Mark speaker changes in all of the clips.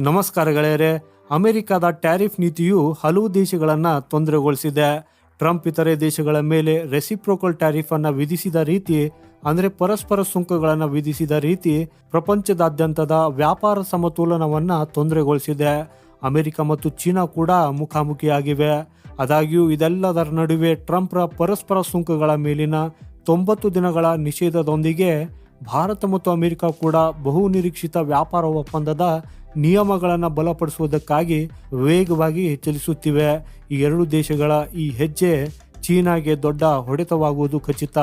Speaker 1: ನಮಸ್ಕಾರ ಗೆಳೆಯರೆ. ಅಮೆರಿಕದ ಟ್ಯಾರಿಫ್ ನೀತಿಯು ಹಲವು ದೇಶಗಳನ್ನು ತೊಂದರೆಗೊಳಿಸಿದೆ. ಟ್ರಂಪ್ ಇತರೆ ದೇಶಗಳ ಮೇಲೆ ರೆಸಿಪ್ರೋಕಲ್ ಟ್ಯಾರಿಫ್ ಅನ್ನು ವಿಧಿಸಿದ ರೀತಿ, ಅಂದರೆ ಪರಸ್ಪರ ಸುಂಕಗಳನ್ನು ವಿಧಿಸಿದ ರೀತಿ ಪ್ರಪಂಚದಾದ್ಯಂತದ ವ್ಯಾಪಾರ ಸಮತೋಲನವನ್ನು ತೊಂದರೆಗೊಳಿಸಿದೆ. ಅಮೆರಿಕ ಮತ್ತು ಚೀನಾ ಕೂಡ ಮುಖಾಮುಖಿಯಾಗಿವೆ. ಆದಾಗ್ಯೂ ಇದೆಲ್ಲದರ ನಡುವೆ ಟ್ರಂಪ್ರ ಪರಸ್ಪರ ಸುಂಕಗಳ ಮೇಲಿನ 90 ದಿನಗಳ ನಿಷೇಧದೊಂದಿಗೆ ಭಾರತ ಮತ್ತು ಅಮೆರಿಕ ಕೂಡ ಬಹು ನಿರೀಕ್ಷಿತ ವ್ಯಾಪಾರ ಒಪ್ಪಂದದ ನಿಯಮಗಳನ್ನು ಬಲಪಡಿಸುವುದಕ್ಕಾಗಿ ವೇಗವಾಗಿ ಚಲಿಸುತ್ತಿವೆ. ಈ ಎರಡು ದೇಶಗಳ ಈ ಹೆಜ್ಜೆ ಚೀನಾಗೆ ದೊಡ್ಡ ಹೊಡೆತವಾಗುವುದು ಖಚಿತ.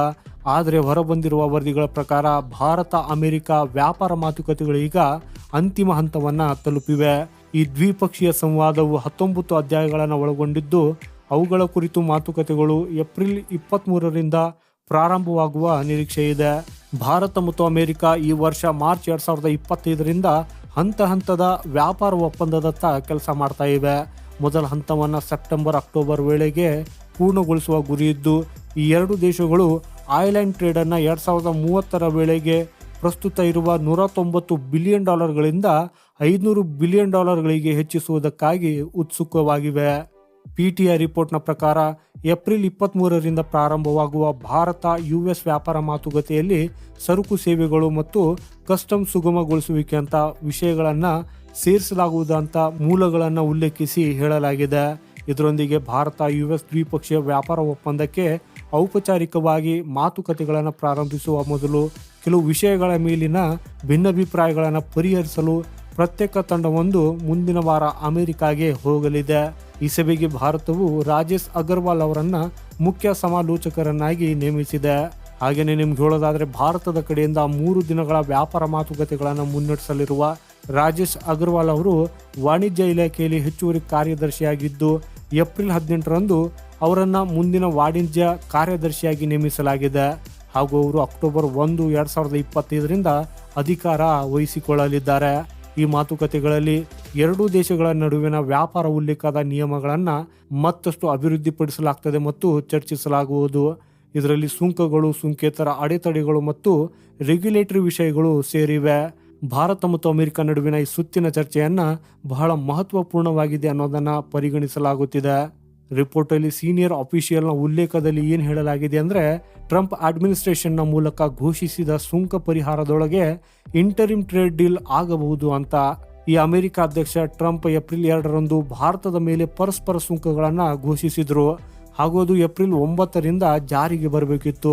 Speaker 1: ಆದರೆ ಹೊರಬಂದಿರುವ ವರದಿಗಳ ಪ್ರಕಾರ ಭಾರತ ಅಮೆರಿಕ ವ್ಯಾಪಾರ ಮಾತುಕತೆಗಳು ಈಗ ಅಂತಿಮ ಹಂತವನ್ನು ತಲುಪಿವೆ. ಈ ದ್ವಿಪಕ್ಷೀಯ ಸಂವಾದವು 19 ಅಧ್ಯಾಯಗಳನ್ನು ಒಳಗೊಂಡಿದ್ದು, ಅವುಗಳ ಕುರಿತು ಮಾತುಕತೆಗಳು ಏಪ್ರಿಲ್ 23ರಿಂದ ಪ್ರಾರಂಭವಾಗುವ ನಿರೀಕ್ಷೆ ಇದೆ. ಭಾರತ ಮತ್ತು ಅಮೆರಿಕ ಈ ವರ್ಷ ಮಾರ್ಚ್ 2025ರಿಂದ ಹಂತ ಹಂತದ ವ್ಯಾಪಾರ ಒಪ್ಪಂದದತ್ತ ಕೆಲಸ ಮಾಡ್ತಾ ಇವೆ. ಮೊದಲ ಹಂತವನ್ನು ಸೆಪ್ಟೆಂಬರ್-ಅಕ್ಟೋಬರ್ ವೇಳೆಗೆ ಪೂರ್ಣಗೊಳಿಸುವ ಗುರಿಯಿದ್ದು, ಈ ಎರಡು ದೇಶಗಳು ಐಲ್ಯಾಂಡ್ ಟ್ರೇಡನ್ನು 2030ರ ವೇಳೆಗೆ ಪ್ರಸ್ತುತ ಇರುವ $190 ಬಿಲಿಯನ್ ಗಳಿಂದ $500 ಬಿಲಿಯನ್ ಹೆಚ್ಚಿಸುವುದಕ್ಕಾಗಿ ಉತ್ಸುಕವಾಗಿವೆ. PTI ರಿಪೋರ್ಟ್ನ ಪ್ರಕಾರ ಏಪ್ರಿಲ್ 23ರಿಂದ ಪ್ರಾರಂಭವಾಗುವ ಭಾರತ US ವ್ಯಾಪಾರ ಮಾತುಕತೆಯಲ್ಲಿ ಸರಕು ಸೇವೆಗಳು ಮತ್ತು ಕಸ್ಟಮ್ ಸುಗಮಗೊಳಿಸುವಿಕೆ ಅಂತ ವಿಷಯಗಳನ್ನು ಸೇರಿಸಲಾಗುವುದಂತ ಮೂಲಗಳನ್ನು ಉಲ್ಲೇಖಿಸಿ ಹೇಳಲಾಗಿದೆ. ಇದರೊಂದಿಗೆ ಭಾರತ US ದ್ವಿಪಕ್ಷೀಯ ವ್ಯಾಪಾರ ಒಪ್ಪಂದಕ್ಕೆ ಔಪಚಾರಿಕವಾಗಿ ಮಾತುಕತೆಗಳನ್ನು ಪ್ರಾರಂಭಿಸುವ ಮೊದಲು ಕೆಲವು ವಿಷಯಗಳ ಮೇಲಿನ ಭಿನ್ನಾಭಿಪ್ರಾಯಗಳನ್ನು ಪರಿಹರಿಸಲು ಪ್ರತ್ಯೇಕ ತಂಡವೊಂದು ಮುಂದಿನ ವಾರ ಅಮೆರಿಕಾಗೆ ಹೋಗಲಿದೆ. ಈ ಸಭೆಗೆ ಭಾರತವು ರಾಜೇಶ್ ಅಗರ್ವಾಲ್ ಅವರನ್ನ ಮುಖ್ಯ ಸಮಾಲೋಚಕರನ್ನಾಗಿ ನೇಮಿಸಿದೆ. ಹಾಗೆಯೇ ನಿಮ್ಗೆ ಹೇಳೋದಾದ್ರೆ, ಭಾರತದ ಕಡೆಯಿಂದ 3 ದಿನಗಳ ವ್ಯಾಪಾರ ಮಾತುಕತೆಗಳನ್ನು ಮುನ್ನಡೆಸಲಿರುವ ರಾಜೇಶ್ ಅಗರ್ವಾಲ್ ಅವರು ವಾಣಿಜ್ಯ ಇಲಾಖೆಯಲ್ಲಿ ಹೆಚ್ಚುವರಿ ಕಾರ್ಯದರ್ಶಿಯಾಗಿದ್ದು, ಏಪ್ರಿಲ್ 18ರಂದು ಅವರನ್ನ ಮುಂದಿನ ವಾಣಿಜ್ಯ ಕಾರ್ಯದರ್ಶಿಯಾಗಿ ನೇಮಿಸಲಾಗಿದೆ. ಹಾಗೂ ಅವರು ಅಕ್ಟೋಬರ್ 1, 2025ರಿಂದ ಅಧಿಕಾರ ವಹಿಸಿಕೊಳ್ಳಲಿದ್ದಾರೆ. ಈ ಮಾತುಕತೆಗಳಲ್ಲಿ ಎರಡೂ ದೇಶಗಳ ನಡುವಿನ ವ್ಯಾಪಾರ ಉಲ್ಲೇಖದ ನಿಯಮಗಳನ್ನು ಮತ್ತಷ್ಟು ಅಭಿವೃದ್ಧಿಪಡಿಸಲಾಗುತ್ತದೆ ಮತ್ತು ಚರ್ಚಿಸಲಾಗುವುದು. ಇದರಲ್ಲಿ ಸುಂಕಗಳು, ಸುಂಕೇತರ ಅಡೆತಡೆಗಳು ಮತ್ತು ರೆಗ್ಯುಲೇಟರಿ ವಿಷಯಗಳು ಸೇರಿವೆ. ಭಾರತ ಮತ್ತು ಅಮೆರಿಕ ನಡುವಿನ ಈ ಸುತ್ತಿನ ಚರ್ಚೆಯನ್ನು ಬಹಳ ಮಹತ್ವಪೂರ್ಣವಾಗಿದೆ ಅನ್ನೋದನ್ನು ಪರಿಗಣಿಸಲಾಗುತ್ತಿದೆ. ರಿಪೋರ್ಟಲ್ಲಿ ಸೀನಿಯರ್ ಅಫಿಷಿಯಲ್ನ ಉಲ್ಲೇಖದಲ್ಲಿ ಏನು ಹೇಳಲಾಗಿದೆ ಅಂದರೆ, ಟ್ರಂಪ್ ಅಡ್ಮಿನಿಸ್ಟ್ರೇಷನ್ನ ಮೂಲಕ ಘೋಷಿಸಿದ ಸುಂಕ ಪರಿಹಾರದೊಳಗೆ ಇಂಟರಿಮ್ ಟ್ರೇಡ್ ಡೀಲ್ ಆಗಬಹುದು ಅಂತ. ಈ ಅಮೆರಿಕ ಅಧ್ಯಕ್ಷ ಟ್ರಂಪ್ ಏಪ್ರಿಲ್ 2ರಂದು ಭಾರತದ ಮೇಲೆ ಪರಸ್ಪರ ಸುಂಕಗಳನ್ನು ಘೋಷಿಸಿದ್ರು. ಹಾಗೂ ಅದು ಏಪ್ರಿಲ್ 9ರಿಂದ ಜಾರಿಗೆ ಬರಬೇಕಿತ್ತು.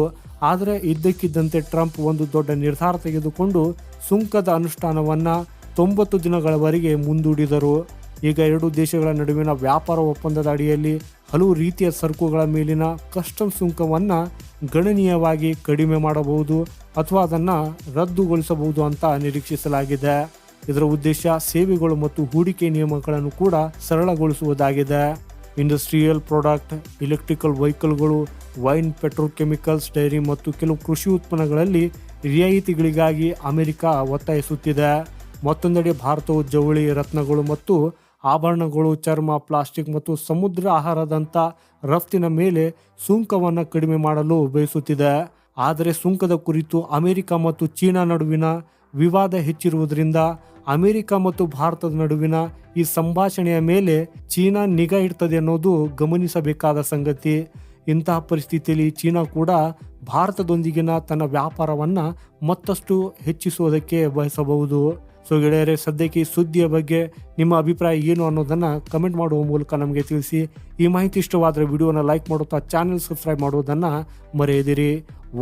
Speaker 1: ಆದರೆ ಇದ್ದಕ್ಕಿದ್ದಂತೆ ಟ್ರಂಪ್ ಒಂದು ದೊಡ್ಡ ನಿರ್ಧಾರ ತೆಗೆದುಕೊಂಡು ಸುಂಕದ ಅನುಷ್ಠಾನವನ್ನು 90 ದಿನಗಳವರೆಗೆ ಮುಂದೂಡಿದರು. ಈಗ ಎರಡು ದೇಶಗಳ ನಡುವಿನ ವ್ಯಾಪಾರ ಒಪ್ಪಂದದ ಅಡಿಯಲ್ಲಿ ಹಲವು ರೀತಿಯ ಸರಕುಗಳ ಮೇಲಿನ ಕಸ್ಟಮ್ ಸುಂಕವನ್ನು ಗಣನೀಯವಾಗಿ ಕಡಿಮೆ ಮಾಡಬಹುದು ಅಥವಾ ಅದನ್ನು ರದ್ದುಗೊಳಿಸಬಹುದು ಅಂತ ನಿರೀಕ್ಷಿಸಲಾಗಿದೆ. ಇದರ ಉದ್ದೇಶ ಸೇವೆಗಳು ಮತ್ತು ಹೂಡಿಕೆ ನಿಯಮಗಳನ್ನು ಕೂಡ ಸರಳಗೊಳಿಸುವುದಾಗಿದೆ. ಇಂಡಸ್ಟ್ರಿಯಲ್ ಪ್ರಾಡಕ್ಟ್, ಎಲೆಕ್ಟ್ರಿಕಲ್ ವೆಹಿಕಲ್ಗಳು, ವೈನ್, ಪೆಟ್ರೋಕೆಮಿಕಲ್ಸ್, ಡೈರಿ ಮತ್ತು ಕೆಲವು ಕೃಷಿ ಉತ್ಪನ್ನಗಳಲ್ಲಿ ರಿಯಾಯಿತಿಗಳಿಗಾಗಿ ಅಮೆರಿಕ ಒತ್ತಾಯಿಸುತ್ತಿದೆ. ಮತ್ತೊಂದೆಡೆ ಭಾರತವು ಜವಳಿ, ರತ್ನಗಳು ಮತ್ತು ಆಭರಣಗಳು, ಚರ್ಮ, ಪ್ಲಾಸ್ಟಿಕ್ ಮತ್ತು ಸಮುದ್ರ ಆಹಾರದಂಥ ರಫ್ತಿನ ಮೇಲೆ ಸುಂಕವನ್ನು ಕಡಿಮೆ ಮಾಡಲು ಬಯಸುತ್ತಿದೆ. ಆದರೆ ಸುಂಕದ ಕುರಿತು ಅಮೆರಿಕ ಮತ್ತು ಚೀನಾ ನಡುವಿನ ವಿವಾದ ಹೆಚ್ಚಿರುವುದರಿಂದ ಅಮೆರಿಕ ಮತ್ತು ಭಾರತದ ನಡುವಿನ ಈ ಸಂಭಾಷಣೆಯ ಮೇಲೆ ಚೀನಾ ನಿಗಾ ಇಡ್ತದೆ ಅನ್ನೋದು ಗಮನಿಸಬೇಕಾದ ಸಂಗತಿ. ಇಂತಹ ಪರಿಸ್ಥಿತಿಯಲ್ಲಿ ಚೀನಾ ಕೂಡ ಭಾರತದೊಂದಿಗಿನ ತನ್ನ ವ್ಯಾಪಾರವನ್ನು ಮತ್ತಷ್ಟು ಹೆಚ್ಚಿಸುವುದಕ್ಕೆ ಬಯಸಬಹುದು. ಸೊ ಗೆಳೆಯರೆ, ಸದ್ಯಕ್ಕೆ ಈ ಸುದ್ದಿಯ ಬಗ್ಗೆ ನಿಮ್ಮ ಅಭಿಪ್ರಾಯ ಏನು ಅನ್ನೋದನ್ನು ಕಮೆಂಟ್ ಮಾಡುವ ಮೂಲಕ ನಮಗೆ ತಿಳಿಸಿ. ಈ ಮಾಹಿತಿ ಇಷ್ಟವಾದರೆ ವಿಡಿಯೋನ ಲೈಕ್ ಮಾಡುತ್ತಾ ಚಾನೆಲ್ ಸಬ್ಸ್ಕ್ರೈಬ್ ಮಾಡುವುದನ್ನು ಮರೆಯದಿರಿ.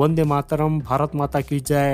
Speaker 1: ವಂದೇ ಮಾತರಂ. ಭಾರತ್ ಮಾತಾ ಕಿ ಜೈ.